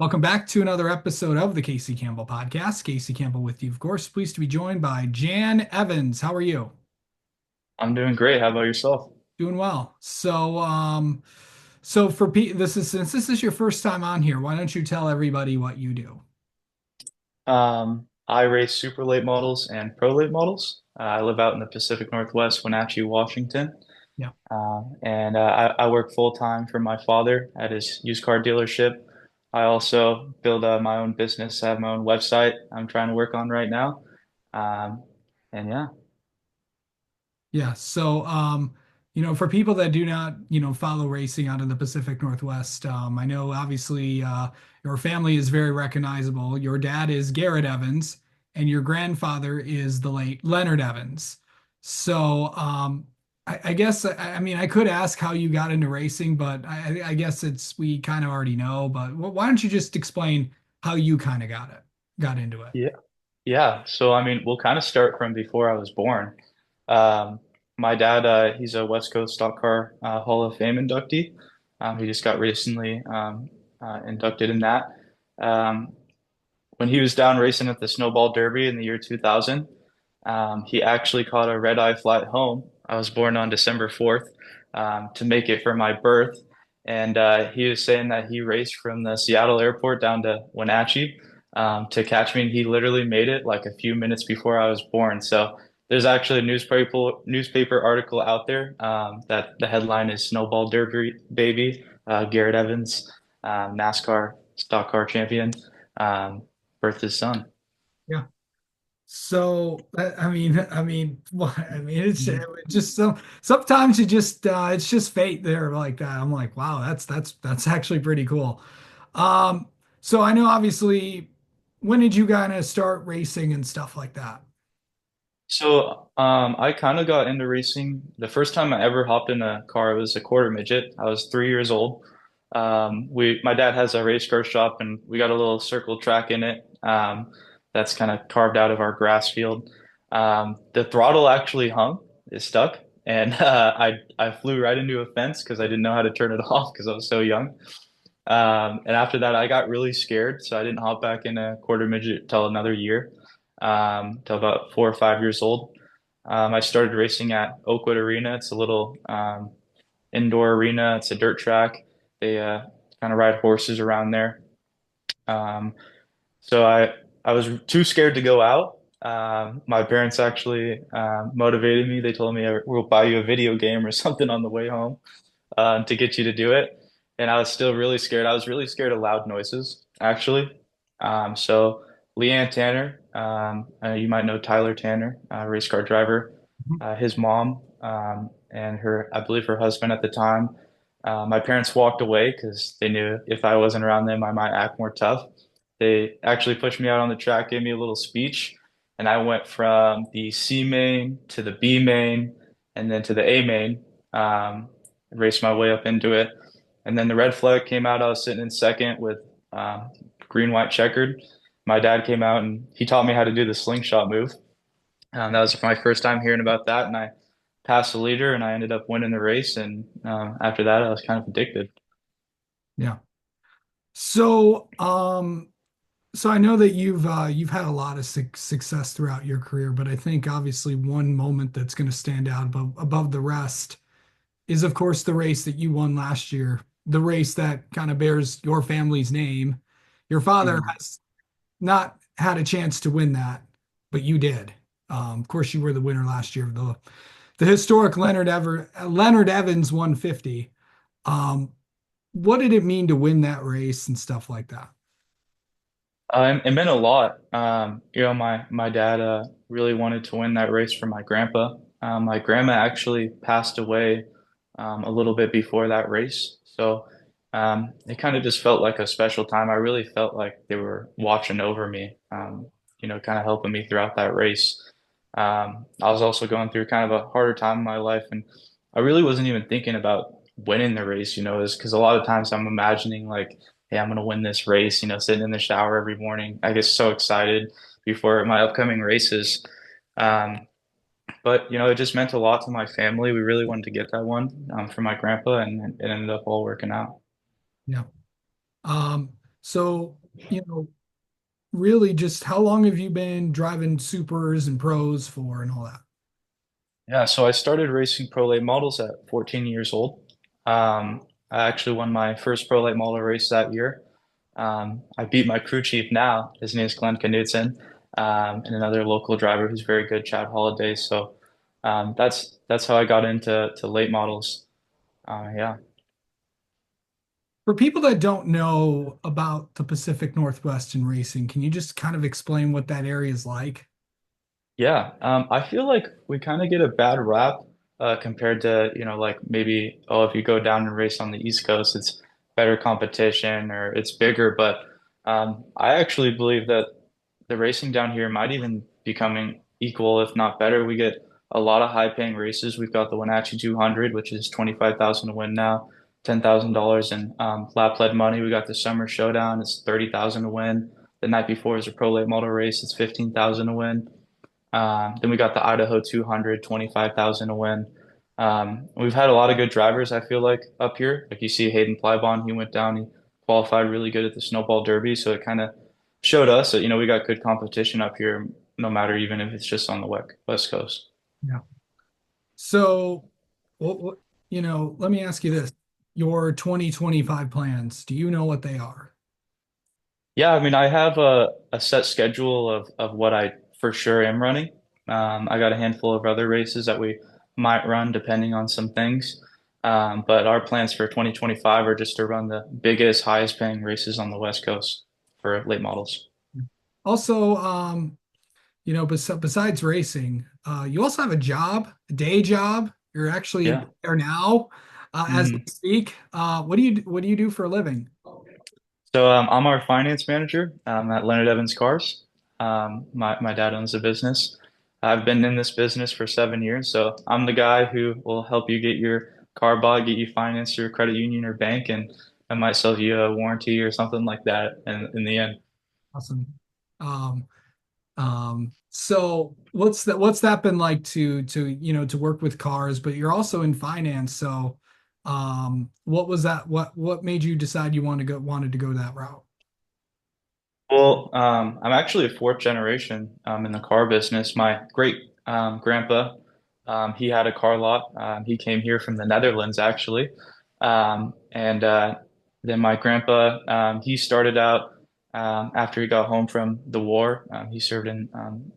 Welcome back to another episode of the Casey Campbell Podcast. Casey Campbell with you, of course. Pleased to be joined by Jan Evans. How are you? I'm doing great. How about yourself? Doing well. So for this is since this is your first time on here, why don't you tell everybody what you do? I race super late models and pro late models. I live out in the Pacific Northwest, Wenatchee, Washington. Yeah. I work full time for my father at his used car dealership. I also build my own business. I have my own website I'm trying to work on right now. Um, and yeah. Yeah. For people that do not, follow racing out in the Pacific Northwest, I know obviously your family is very recognizable. Your dad is Garrett Evans, and your grandfather is the late Leonard Evans. I guess I mean I could ask how you got into racing, but I guess it's we kind of already know. But why don't you just explain how you kind of got into it? Yeah. Yeah. So, I mean, we'll kind of start from before I was born. Um, my dad, he's a West Coast Stock Car Hall of Fame inductee. He just got recently inducted in that. Um, when he was down racing at the Snowball Derby in the year 2000, he actually caught a red-eye flight home. I was born on December 4th, to make it for my birth. And he was saying that he raced from the Seattle airport down to Wenatchee to catch me. And he literally made it like a few minutes before I was born. So there's actually a newspaper article out there that the headline is Snowball Derby Baby, Garrett Evans, NASCAR stock car champion, um, birthed his son. Yeah. It's just sometimes you just it's just fate there like that. I'm like, wow, that's actually pretty cool. Um, so I know obviously, when did you kind of start racing and stuff like that? So, I kind of got into racing. The first time I ever hopped in a car, it was a quarter midget. I was 3 years old. My dad has a race car shop, and we got a little circle track in it. That's kind of carved out of our grass field. The throttle actually hung, it stuck, and I flew right into a fence because I didn't know how to turn it off because I was so young. And after that, I got really scared, so I didn't hop back in a quarter midget till another year, till about 4 or 5 years old. I started racing at Oakwood Arena. It's a little indoor arena. It's a dirt track. They kind of ride horses around there. Um, so I was too scared to go out. My parents actually motivated me. They told me, "We'll buy you a video game or something on the way home." To get you to do it. And I was still really scared. I was really scared of loud noises, actually. So Leanne Tanner, you might know Tyler Tanner, race car driver, Mhm. his mom, and I believe her husband at the time. My parents walked away because they knew if I wasn't around them, I might act more tough. They actually pushed me out on the track, gave me a little speech, and I went from the C main to the B main and then to the A main. Raced my way up into it. And then the red flag came out. I was sitting in second with green, white, checkered. My dad came out and he taught me how to do the slingshot move. That was my first time hearing about that. And I passed the leader and I ended up winning the race. And after that, I was kind of addicted. Yeah. So, so I know that you've had a lot of success throughout your career, but I think obviously one moment that's going to stand out above the rest is, of course, the race that you won last year, the race that kind of bears your family's name. Your father Mhm. has not had a chance to win that, but you did. Of course, you were the winner last year of the historic Leonard Evans 150. Um, what did it mean to win that race and stuff like that? It meant a lot. My dad really wanted to win that race for my grandpa. My grandma actually passed away a little bit before that race, so it kind of just felt like a special time. I really felt like they were watching over me, kind of helping me throughout that race. I was also going through kind of a harder time in my life, and I really wasn't even thinking about winning the race, is because a lot of times I'm imagining like, hey, I'm gonna win this race, sitting in the shower every morning. I get so excited before my upcoming races. Um, but it just meant a lot to my family. We really wanted to get that one for my grandpa, and it ended up all working out. Yeah. Um, So, you know, really just how long have you been driving supers and pros for and all that? Yeah, so I started racing pro late models at 14 years old. I actually won my first pro late model race that year. I beat my crew chief now. His name is Glenn Knudsen, and another local driver who's very good, Chad Holiday. So that's how I got into late models. Yeah. For people that don't know about the Pacific Northwest in racing, can you just kind of explain what that area is like? Yeah, I feel like we kind of get a bad rap compared to, like maybe, oh, if you go down and race on the East Coast, it's better competition or it's bigger. But I actually believe that the racing down here might even becoming equal, if not better. We get a lot of high-paying races. We've got the Wenatchee 200, which is 25,000 to win now, $10,000 in lap lead money. We got the Summer Showdown, it's 30,000 to win. The night before is a pro late model race, it's 15,000 to win. Then we got the Idaho 200, 25,000 to win. We've had a lot of good drivers, I feel like, up here. Like you see Hayden Plybon, he went down, he qualified really good at the Snowball Derby. So it kind of showed us that, we got good competition up here, no matter even if it's just on the West Coast. Yeah. So, what, let me ask you this. Your 2025 plans, do you know what they are? Yeah, I mean, I have a set schedule of what I for sure am running. I got a handful of other races that we might run depending on some things. But our plans for 2025 are just to run the biggest, highest paying races on the West Coast for late models. Also, besides racing, you also have a job, a day job. You're actually Yeah. there now, as we Mhm. speak. What do you do for a living? So I'm our finance manager at Leonard Evans Cars. My dad owns a business. I've been in this business for 7 years, so I'm the guy who will help you get your car bought, get you financed through a credit union or bank, and I might sell you a warranty or something like that in the end. Awesome. Um, so what's that been like to work with cars, but you're also in finance. So, what was that? What made you decide you wanted to go that route? Well, I'm actually a fourth generation in the car business. My great grandpa, he had a car lot. He came here from the Netherlands, actually. And then my grandpa, he started out after he got home from the war. He served in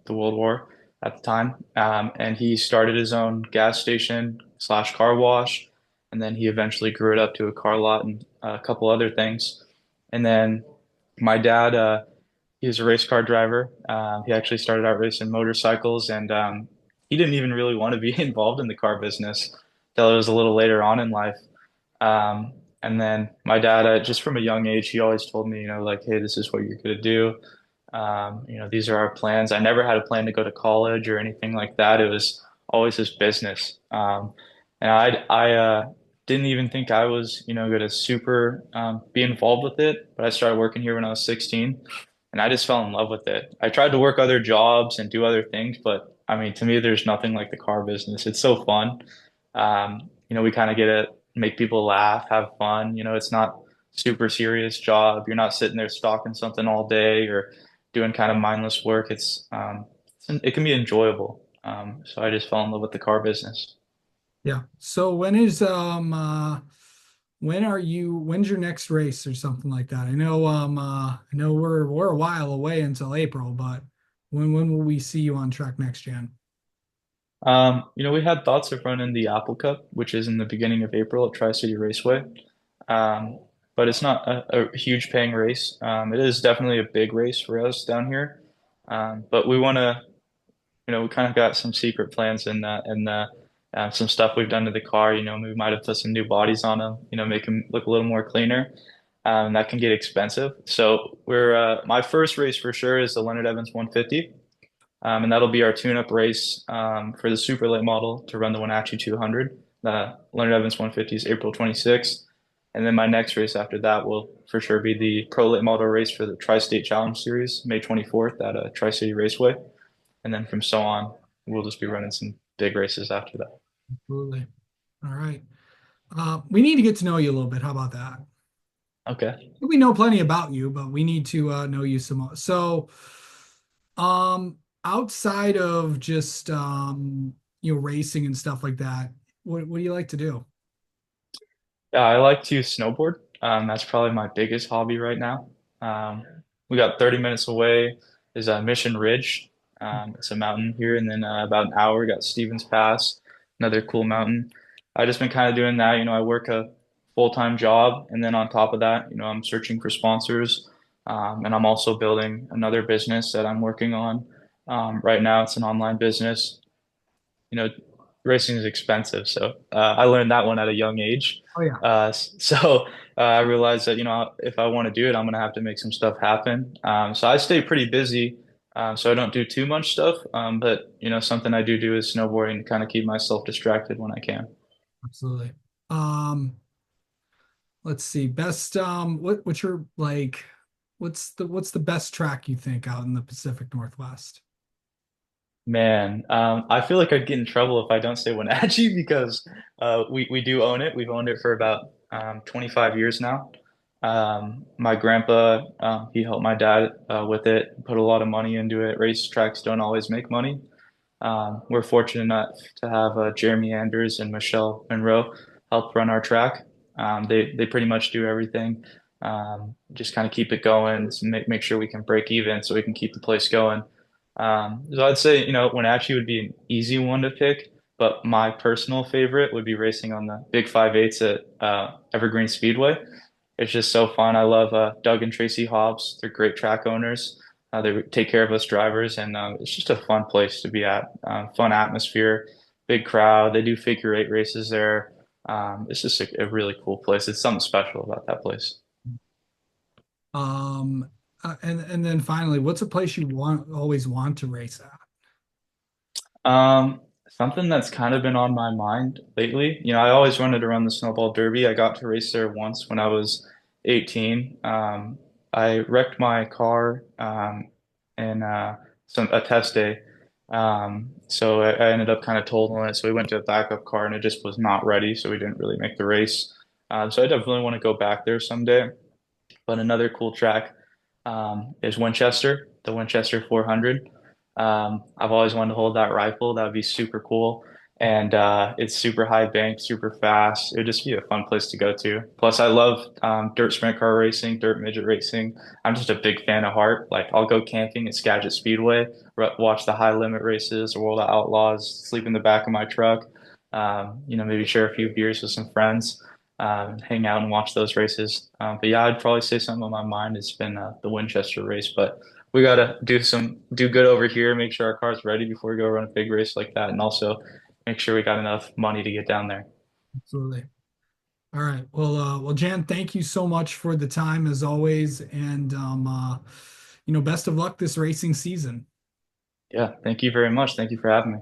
the World War at the time. And he started his own gas station slash car wash. And then he eventually grew it up to a car lot and a couple other things. And then my dad, he was a race car driver. He actually started out racing motorcycles, and he didn't even really want to be involved in the car business till it was a little later on in life. Um, and then my dad, just from a young age, he always told me, like, hey, this is what you're going to do. These are our plans. I never had a plan to go to college or anything like that. It was always his business. And I didn't even think I was, going to super be involved with it. But I started working here when I was 16, and I just fell in love with it. I tried to work other jobs and do other things, but I mean, to me, there's nothing like the car business. It's so fun. We kind of get to make people laugh, have fun. It's not super serious job. You're not sitting there stocking something all day or doing kind of mindless work. It can be enjoyable. So I just fell in love with the car business. Yeah. So when's your next race or something like that? I know we're a while away until April, but when will we see you on track next gen? We had thoughts of running the Apple Cup, which is in the beginning of April at Tri-City Raceway. Um, but it's not a huge paying race. It is definitely a big race for us down here. But we want to, we kind of got some secret plans and some stuff we've done to the car. We might have put some new bodies on them, make them look a little more cleaner. That can get expensive. So my first race for sure is the Leonard Evans 150. And that'll be our tune-up race for the super late model to run the Wenatchee 200. The Leonard Evans 150 is April 26th. And then my next race after that will for sure be the pro late model race for the Tri-State Challenge Series, May 24th at Tri-City Raceway. And then from so on, we'll just be running some big races after that. Absolutely. All right. We need to get to know you a little bit. How about that? Okay. We know plenty about you, but we need to know you some more. So, outside of just racing and stuff like that, what do you like to do? Yeah, I like to snowboard. That's probably my biggest hobby right now. We got 30 minutes away is Mission Ridge. It's a mountain here, and then about an hour we got Stevens Pass, another cool mountain. I just been kind of doing that. I work a full-time job, and then on top of that, I'm searching for sponsors, and I'm also building another business that I'm working on. Right now, it's an online business. you know, Racing is expensive. So I learned that one at a young age. Oh yeah, I realized that, if I want to do it, I'm going to have to make some stuff happen. So I stay pretty busy. So I don't do too much stuff. But, something I do is snowboarding to kind of keep myself distracted when I can. absolutely. Um, let's see. Best what's your like what's the best track you think out in the Pacific Northwest? Man, I feel like I'd get in trouble if I don't say Wenatchee because we do own it. We've owned it for about 25 years now. My grandpa, he helped my dad with it, put a lot of money into it. Racetracks don't always make money. We're fortunate enough to have Jeremy Anders and Michelle Monroe help run our track. They pretty much do everything. Just kind of keep it going, make sure we can break even so we can keep the place going. So I'd say, Wenatchee would be an easy one to pick, but my personal favorite would be racing on the Big 5/8 at Evergreen Speedway. It's just so fun. I love Doug and Tracy Hobbs. They're great track owners. They take care of us drivers, and it's just a fun place to be at. Fun atmosphere, big crowd. They do figure 8 races there. It's just a really cool place. It's something special about that place. Um, and then finally, what's a place you always want to race at? Something that's kind of been on my mind lately. I always wanted to run the Snowball Derby. I got to race there once when I was 18. I wrecked my car in a test day. So I ended up kind of totaling it. So we went to a backup car and it just was not ready. So we didn't really make the race. So I definitely want to go back there someday. But another cool track is Winchester, the Winchester 400. I've always wanted to hold that rifle. That would be super cool. And it's super high bank, super fast. It would just be a fun place to go to. Plus, I love dirt sprint car racing, dirt midget racing. I'm just a big fan of heart. Like, I'll go camping at Skagit Speedway, watch the high limit races, the World of Outlaws, sleep in the back of my truck, maybe share a few beers with some friends, hang out and watch those races. But yeah, I'd probably say something on my mind has been the Winchester race. But we gotta do good over here, make sure our car's ready before we go run a big race like that, and also make sure we got enough money to get down there. Absolutely. All right. Well, Jan, thank you so much for the time as always, and best of luck this racing season. Yeah, thank you very much. Thank you for having me.